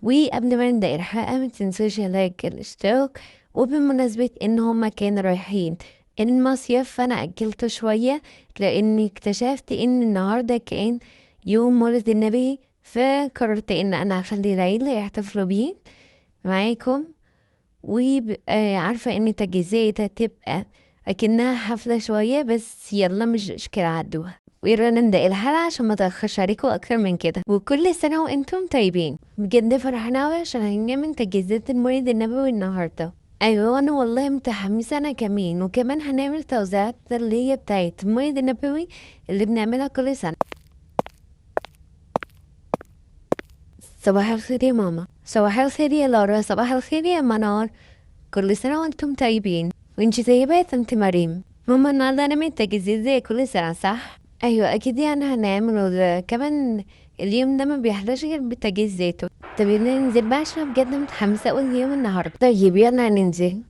وقبل ما نبدأ الحلقة متنسوش اللايك الاشتراك. وبمناسبة ان هما كانوا رايحين المصيف فانا اجلته شوية لاني اكتشفت ان النهاردة كان يوم مولد النبي، فقررت ان انا اخلي العيلة يحتفلوا بيه معاكم. وعارفة ان تجهيزات هتبقى اكنها حفلة شوية، بس يلا مش اشكال عدوها. ويلا نبدأ الحلقة عشان ما تأخرش عليكم أكتر من كده. وكل سنة وانتم طيبين، بجد فرحانة أوي عشان هنعمل تجهيزات المولد النبوي النهاردة. أيوة أنا والله متحمسة أنا كمان، وكمان هنعمل توزيعات اللي هي بتاعت المولد النبوي اللي بنعملها كل سنة. صباح الخير يا ماما، صباح الخير يا لارا، صباح الخير يا منار. كل سنة وانتم طيبين. وانتي طيبة يا طنط مريم. ماما النهاردة هنعمل تجهيزات زي كل سنة صح؟ أيوة أكيد يعني هنعمله ده كمان. اليوم ده ما بيحلاش غير بتجهيزاته. طب يلا ننزل بقى عشان بجد متحمسة أوي اليوم النهاردة. طيب يلا ننزل.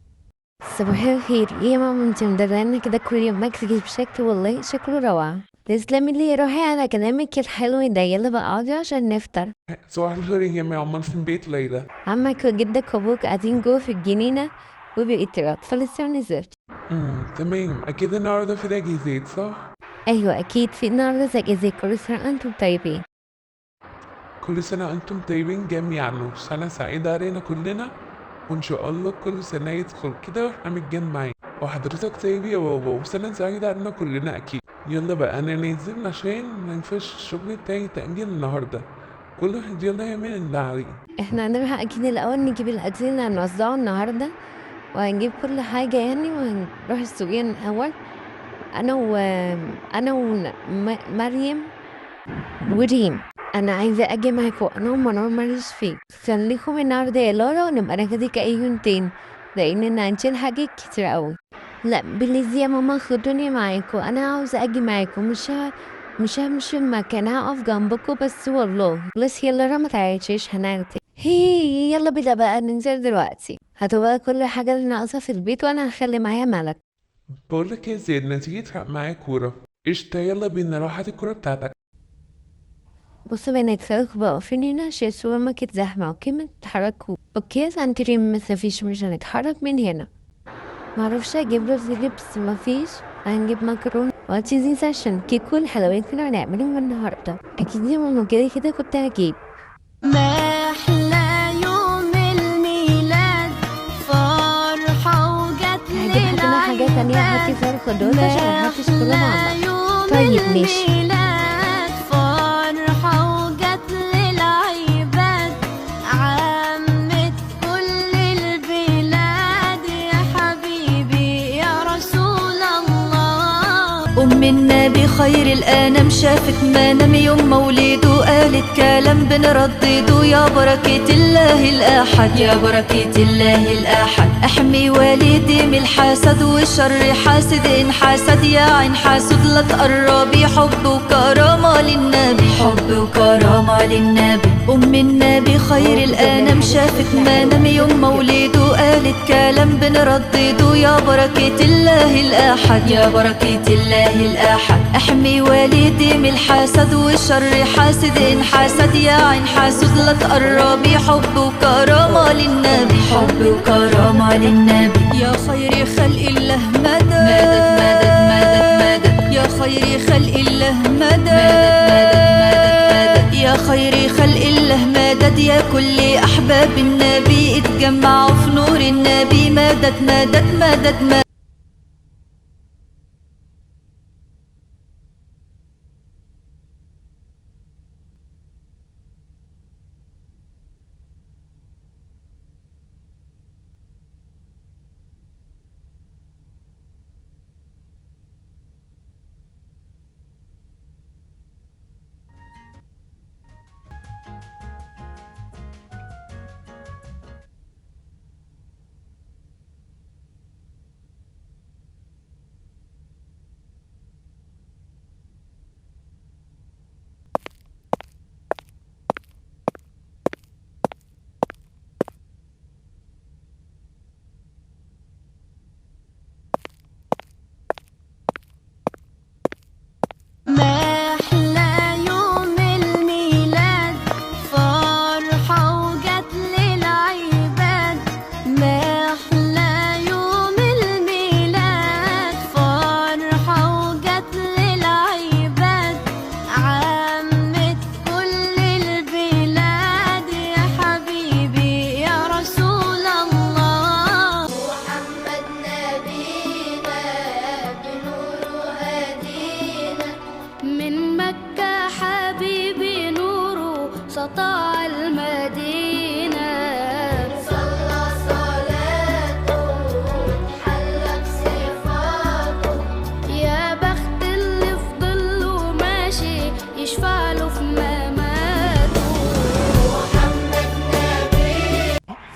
صباح الخير. ايه يا ماما انتي مدلعنا كده كل يوم ماكسك بشكل والله شكله روعة. تسلمي لي روحي على كلامك الحلو ده. يلا بقى اقعدي عشان نفطر. صباح الخير يا جماعة، عمال في بيت ليلى. عمك وجدك وابوك قاعدين جوه في الجنينة وبيقتلوا فلسه منزلت. تمام، أكيد النهاردة في تجهيزات صح؟ ايوه اكيد في النهارده زي كل سنه انتم طيبين. كل سنة أنتم طيبين جميعا، وسنة سعيدة علينا كلنا. وإن شاء الله كل سنة يدخل كده وإحنا متجمعين. وحضرتك طيب يا بابا، وسنة سعيدة علينا كلنا أكيد. يلا بقى أنا نازل عشان مينفعش الشغل بتاعي تأجيل النهاردة. كل واحد يلا يعمل اللي عليه. احنا هنروح اكيد الاول نجيب الاكل اللي هنوزعه النهارده، وهنجيب كل حاجه يعني، وهنروح السوقين الاول. انا و مريم وريم. انا عايزه اجي معاكم انا ومنور ماليش فيه. خليكم النهارده يا لارا ونبقى ناخدك اي يوم تاني، لاننا هنشيل حاجات كتير قوي. لا بليز يا ماما خدوني معاكم، انا عاوزه اجي معاكم. مش همشي المكان، هقف جنبكم بس والله. بس يلا لارا ما تعيشيش هناخدك. هي يلا بينا بقى ننزل دلوقتي. هتبقى كل حاجه اللي ناقصه في البيت وانا هخلي معايا ملك. بقولك يا زياد، ما تيجي تلعب معايا كورة؟ قشطة، يلا بينا، روح هات الكورة بتاعتك. بصوا بنات خليكوا بقى واقفين هنا عشان السوبر ماركت زحمة. اوكي ما تتحركوا. اوكي يا سانتريم مفيش، مش هنتحرك من هنا. معرفش اجيب رز بس مفيش. هنجيب مكرونة وتشيزي ساشن كيك والحلويات كنا هنعملهم النهاردة. اكيد يا ماما كده كده كنت هجيب. ما أحلى يوم الميلاد، فرحة وجت هجيب حاجة حاجة تانية حطي فيها الخضار عشان ما محدش كله مع أحلى بعض. يوم طيب ماشي. الميلاد، فرحة وجت للعباد، عمت كل البلاد، يا حبيبي يا رسول الله. أم النبي خير الأنام شافت منام يوم مولده، قالت كلام بنردده، يا بركة الله الأحد، يا بركة الله الأحد، احمي والدي من الحسد وشر حاسد إن حسد، يا عين حاسد لا تقربي، حب وكرامة للنبي، حب وكرامة للنبي. أم النبي خير الأنام شافت منام يوم مولده، قالت كلام بنردده، يا بركة الله الأحد، يا بركة الله الأحد، احمي والدي من الحسد وشر حاسد إن حسد، يا عين حاسد لا تقربي، حب وكرامة للنبي، حب وكرامة للنبي. يا خير خلق الله مدد مدد مدد مدد، يا خير خلق الله مدد مدد، يا خير خلق الله مدد، يا كل أحباب النبي اتجمعوا في نور النبي، مدد مدد مدد مدد.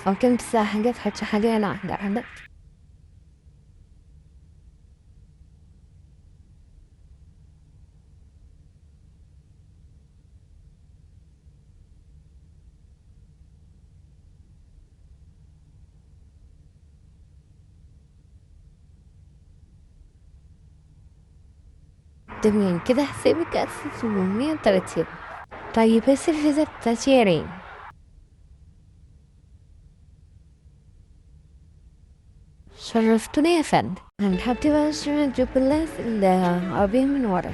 أو كم تسا حاجة تحط حاجة أنا عندها تمام كده حسابك 1730. طيب بس الفيزا بتاعتي شرفتوني يا فندم. هنحب بقى نجيب الناس العربية من ورا.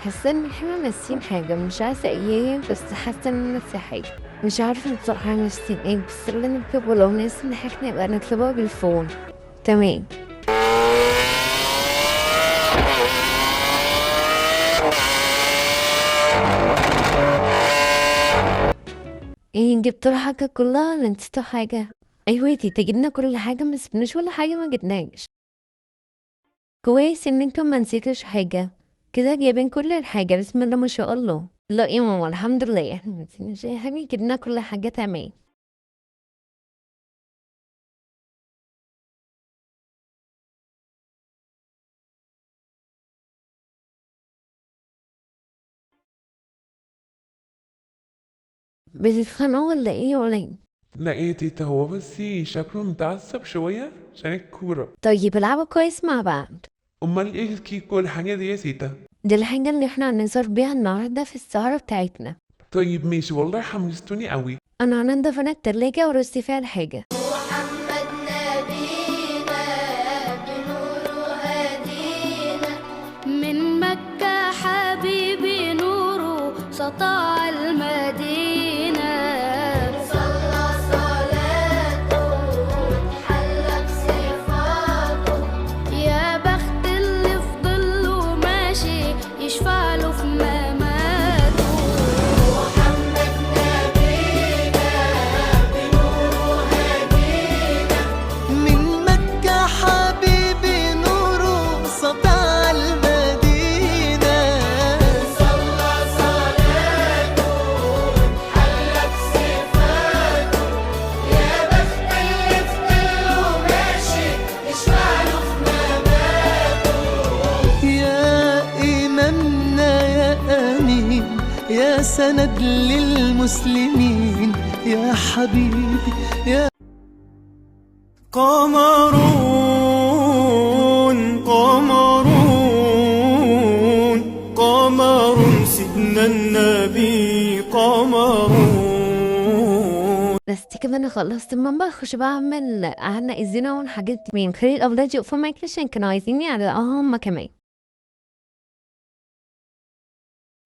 حاسة ان احنا ناسيين حاجة، مش عارفة ايه بس حاسة ان ناسي حاجة، مش عارفة بصراحة ناسيين ايه، بس اللي نكتبه لو ناس ان احنا نبقى نكتبها بالفون. تمام. ايه جبتوا الحاجة كلها ولا نسيتوا حاجة؟ ايوه دي جبنا كل حاجة، ما سبناش ولا حاجة ما جبناش. كويس ان انتم ما نسيتوش حاجة، كده جايبين كل الحاجة بسم الله ما شاء الله. لا يا ماما الحمد لله احنا ما نسيناش اي حاجة، جبنا كل حاجة تمام. بتتخانقوا ولا ايه ولا ايه؟ لا ايه تيتا، هو بس شكله متعصب شوية عشان الكورة. طيب العبوا كويس مع بعض. امال ايه الكيك والحاجة دي يا تيتا؟ دي الحاجة اللي احنا هنظهر بيها النهاردة في السهرة بتاعتنا. طيب ماشي، والله حمستوني قوي. انا هنضف انا التلاجة ورصي فيها الحاجة. محمد نبينا بنور هدينا من مكة حبيبي نوره سطع المدينة صلى صلاته وتحلى بصفاته يا بخت اللي في ظله ماشي يشفع له في مماته محمد نبينا بنور هدينا من مكة حبيبي نوره سطع المدينة صلى صلاته وتحلى بصفاته يا بخت اللي في ظله ماشي يشفع له في مماته يا إمامنا يا أمين يا سند للمسلمين يا حبيبي يا قمرون قمرون قمر سيدنا النبي قمرون. بس كده انا خلصت الماما، اخش بقى اعمل اعلق الزينة والحاجات دي. من خلال اولادي يقفوا معاك عشان كانوا عايزيني اعلقها هما كمان.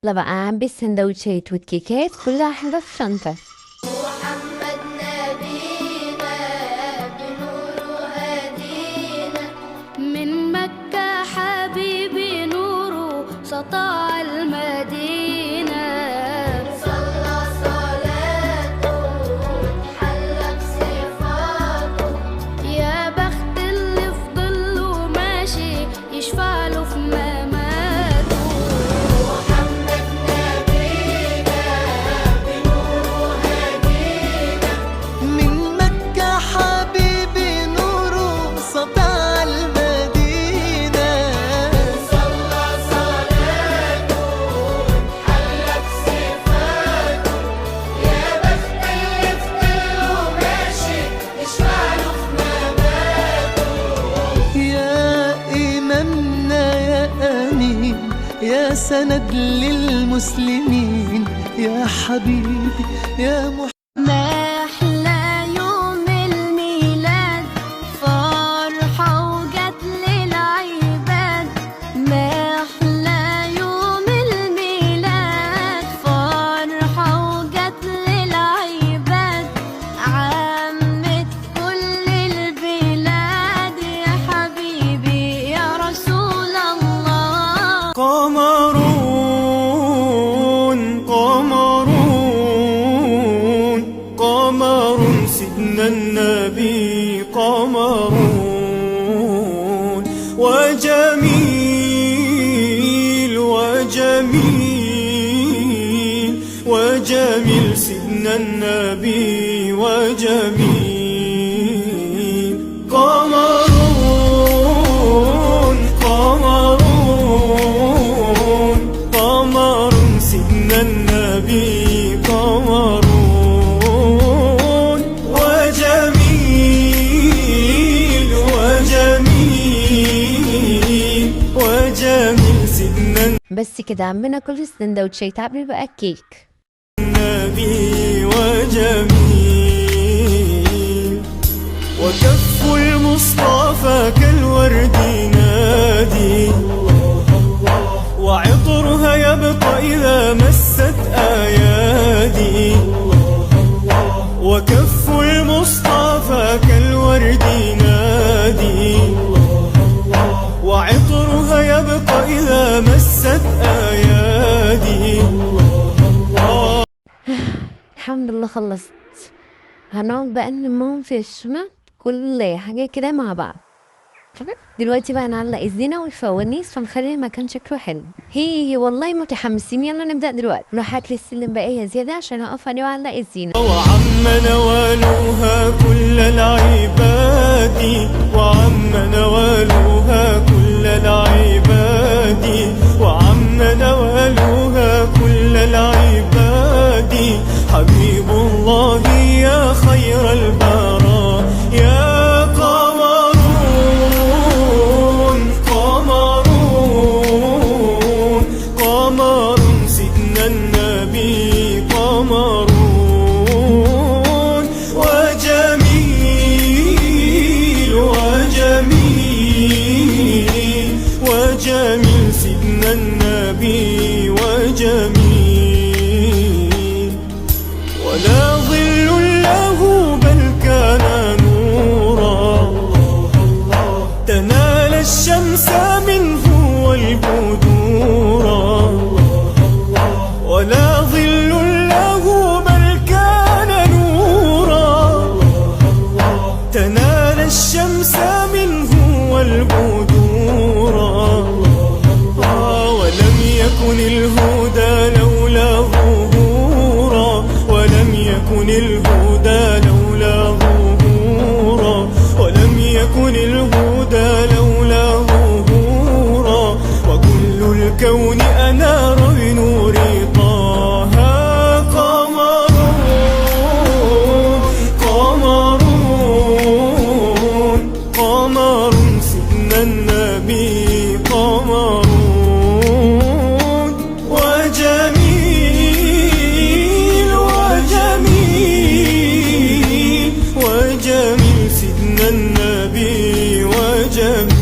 لا بقى اعبي السندوتشات والكيكات كلها حاجة في شنطة. محمد نبينا بنور هدينا من مكة حبيبي نوره سطع المدينة صلى صلاته وتحلى بصفاته يا بخت اللي في ظله ماشي يشفع له في مماته محمد نبينا بنور هدينا من مكة حبيبي نوره سطع المدينة صلى صلاته وتحلى بصفاته يا بخت اللي في ظله ماشي يشفع له في مماته يا إمامنا يا أمين يا سند للمسلمين يا حبيبي يا ما أحلى يوم الميلاد فرحة وجت للعباد ما أحلى يوم الميلاد فرحة وجت للعباد عمت كل البلاد يا حبيبي يا رسول الله قمرون قمرون سيدنا النبي قمرون وجميل وجميل وجميل سيدنا النبي وجميل قمرون قمرون قمر سيدنا النبي قمرون وجميل وجميل وجميل سيدنا بس كده عمنا كل السندوتشات عامل بقى كيك. النبي وجميل وكف المصطفى كالورد نادي وعطرها يبقى إذا مست أيادي وكف المصطفى كالورد نادي وعطرها يبقى إذا مست أيادي. الحمد لله خلصت. هنقعد بقى نلمهم في الشنط كل حاجة كده مع بعض. دلوقتي بقى نعلق الزينة والفوانيس فنخلي المكان شكله حلو. هي والله متحمسين، يلا نبدأ دلوقتي. روح هات لي السلم بقية زيادة عشان اقف عليه واعلق الزينة. وعم نوالها كل العباد وعم نوالها كل العباد وعم نوالها كل العباد حبيب الله يا خير البراء يا قمرون قمرون قمر سيدنا النبي قمرون وجميل وجميل وجميل سيدنا النبي وجميل ولا ظل له بل كان نورا تنال الشمس منه والبدورا ولا ظل له بل كان نورا تنال الشمس منه والبدورا ولم يكن الهدى لولا ظهورا ولم يكن الهدى لولا ظهورا ولم يكن الهدى لولا ظهورا وكل الكون أنار بنور طه قمرون قمرون قمر سيدنا النبي قمرون وجميل وجميل وجميل سيدنا النبي وجميل.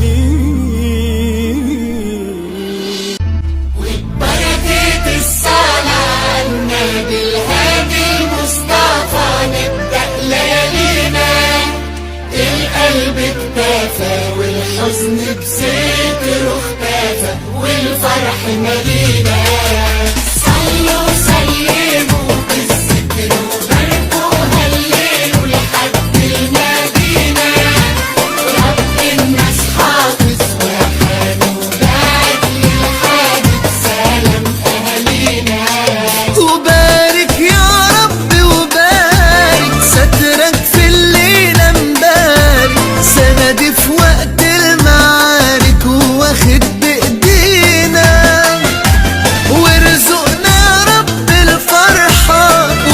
بركة الصلاة على النبي الهادي المصطفى نبدأ ليالينا القلب اكتفى والحزن بستره اختفى والفرح ملينا صلوا سلموا بالذكر وباركوا هللوا لحد المدينة رب الناس حافظ وحاله بعد للحادث سلام أهالينا وبارك يا رب وبارك سترك في الليلة مبارك سندي في وقت المعارك واخد بإيدينا وارزقنا رب الفرحة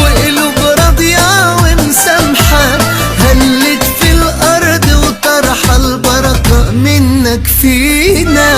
وقلوب راضية ومسامحة هلت في الأرض وطرحة البركة منك فينا.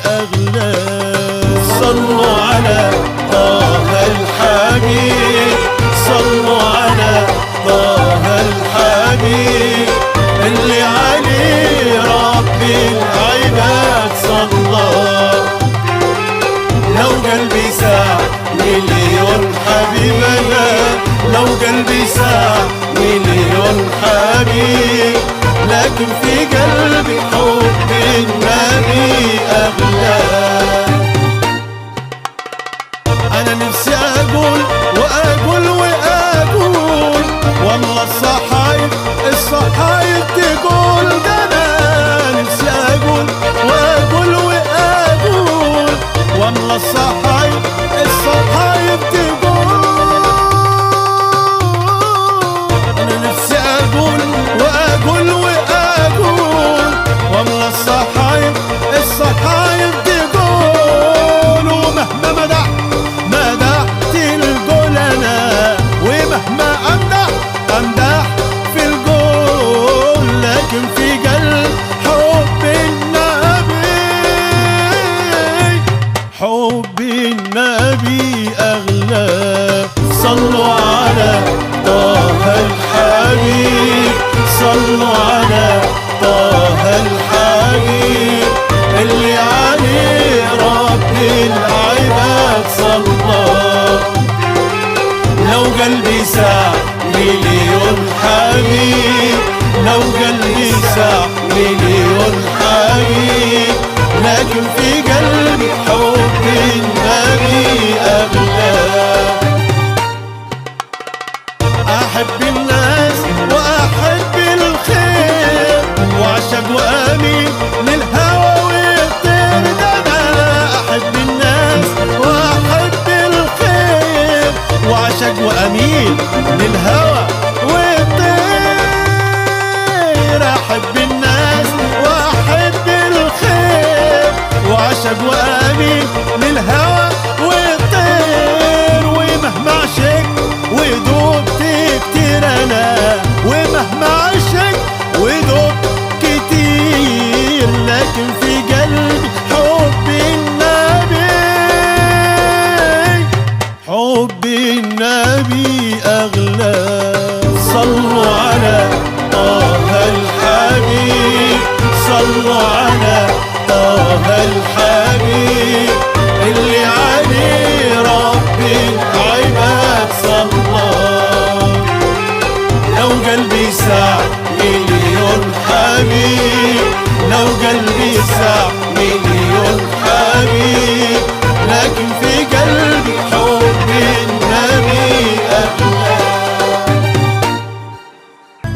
أغلى. صلوا على طه الحبيب، صلوا على طه الحبيب اللي عليه رب العباد صلى. لو قلبي ساع مليون حبيب أنا، لو قلبي ساع مليون حبيب، لكن في قلبي حب النبي أغلى. أنا نفسي أقول وأقول وأقول، والله الصحايب الصحايب تقول ده. أنا نفسي أقول وأقول وأقول، والله الصحايب الصحايب تقول. أنا نفسي أقول وأقول وأقول، والله الصحايب الصحايب تقول. ومهما مدحت القول أنا، ومهما أمدح في القول، لكن في قلب حب النبي، حب النبي أغلى. صلوا على طه الحبيب، صلوا على طه الحبيب اللي عليه رب العباد صلى. لو قلبي ساع مليون حبيب، لو قلبي ساع مليون حبيب، لكن في قلبي حب النبي أغلى. أحب الناس وأحب الخير، وأعشق وأميل للهوى ويطير ده. أنا أحب الناس وأحب الخير، وأعشق وأميل للهوى ويطير. أحب الناس وأحب الخير، وأعشق وأميل للهوى ويطير. ومهما عشق ودوبت كتير أنا، ومهما عشق ودوبت كتير، لكن في قلبي حب النبي، حب النبي أغلى. صلوا على طه الحبيب، صلوا على طه الحبيب اللي عليه رب العباد صلى. لو قلبي ساع مليون حبيب، لو قلبي ساع مليون حبيب، لكن في قلبي حب النبي أغلى.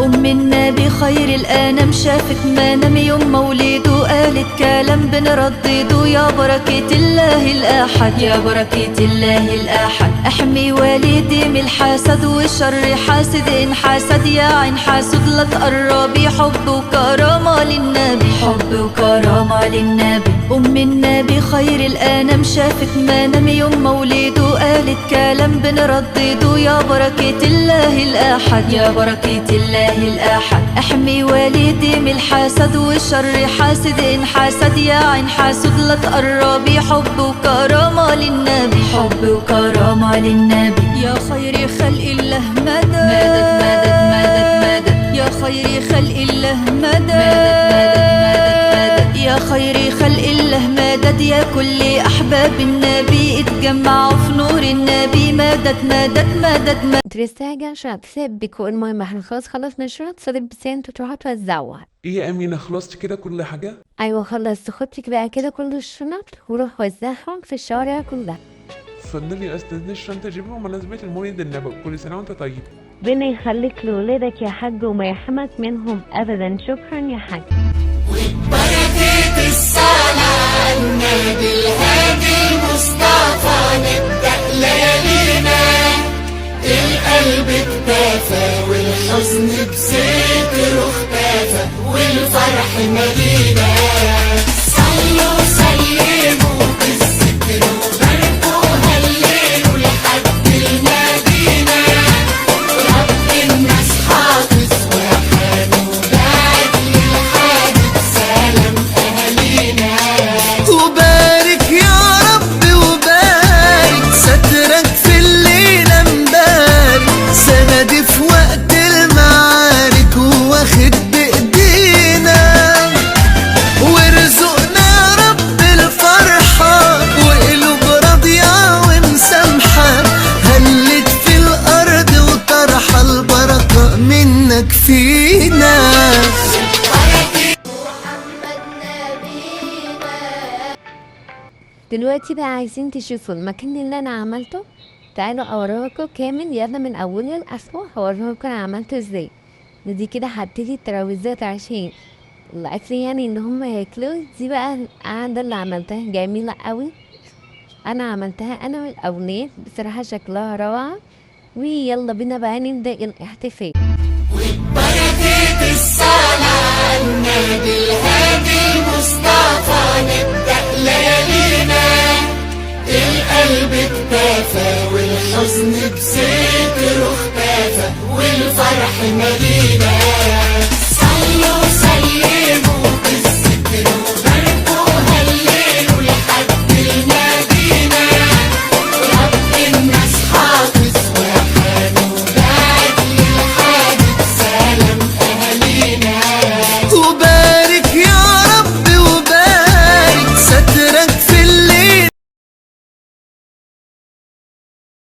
أم النبي خير الأنام شافت منام يوم مولده، قالت كلام بنردده. يا بركة الله الأحد، يا بركة الله الأحد، احمي والدي من الحسد والشر حاسد إن حسد. يا عين حاسد لا تقربي، حب وكرامة للنبي، حب وكرامة للنبي. أم النبي خير الأنام شافت منام يوم مولده، قالت كلام بنردده. يا بركة الله الأحد، يا بركة الله الأحد، احمي والدي من الحسد والشر حاسد إن حسد. يا عين حاسد لا تقربي، حب وكرامة للنبي، حب وكرامة للنبي. يا خير خلق الله مدد مدد مدد مدد، يا خير خلق الله مدد مدد مدد، يا خير خلق الله مدد. يا كل أحباب النبي اتجمعوا في نور النبي، مدد مدد مدد مدد. تريستاجا شاب سبك والمهم احنا خلاص نشرب صليب بسين تروحوا توزعوها. ايه يا امينه، خلصت كده كل حاجه؟ ايوه خلصت، خدتك بقى كده كل الشنط وروح وزعهم في الشوارع كلها. اتفضلي يا استاذ الشنطه جيبها بمناسبه المولد النبوي، كل سنه وانت طيب. ربنا يخليك لولادك يا حاج وما يحرمك منهم ابدا. شكرا يا حاج. وبركة الصلاة على النبي الهادي المصطفى، نبدأ ليالينا القلب اكتفى، والحزن بستره اختفى، والفرح مدينة. صلوا سلموا بالذكر وباركوا هللوا لحد المدينة. رب الناس حافظ وحامي وبعد للحادث سلام أهالينا. دلوقتي بقى عايزين تشوفوا المكان اللي انا عملته، تعالوا اوريكم كامل. يلا من اول الاسبوع هوريكم انا عملته ازاي. ودي كده حطيت الترابيزات عشان الاكل يعني ان هم ياكلوا. دي بقى القعده اللي عملتها جميله قوي، انا عملتها انا والاولاد، بصراحه شكلها روعه. ويلا بينا بقى نبدا الاحتفال. بركة الصلاة على النبي الهادي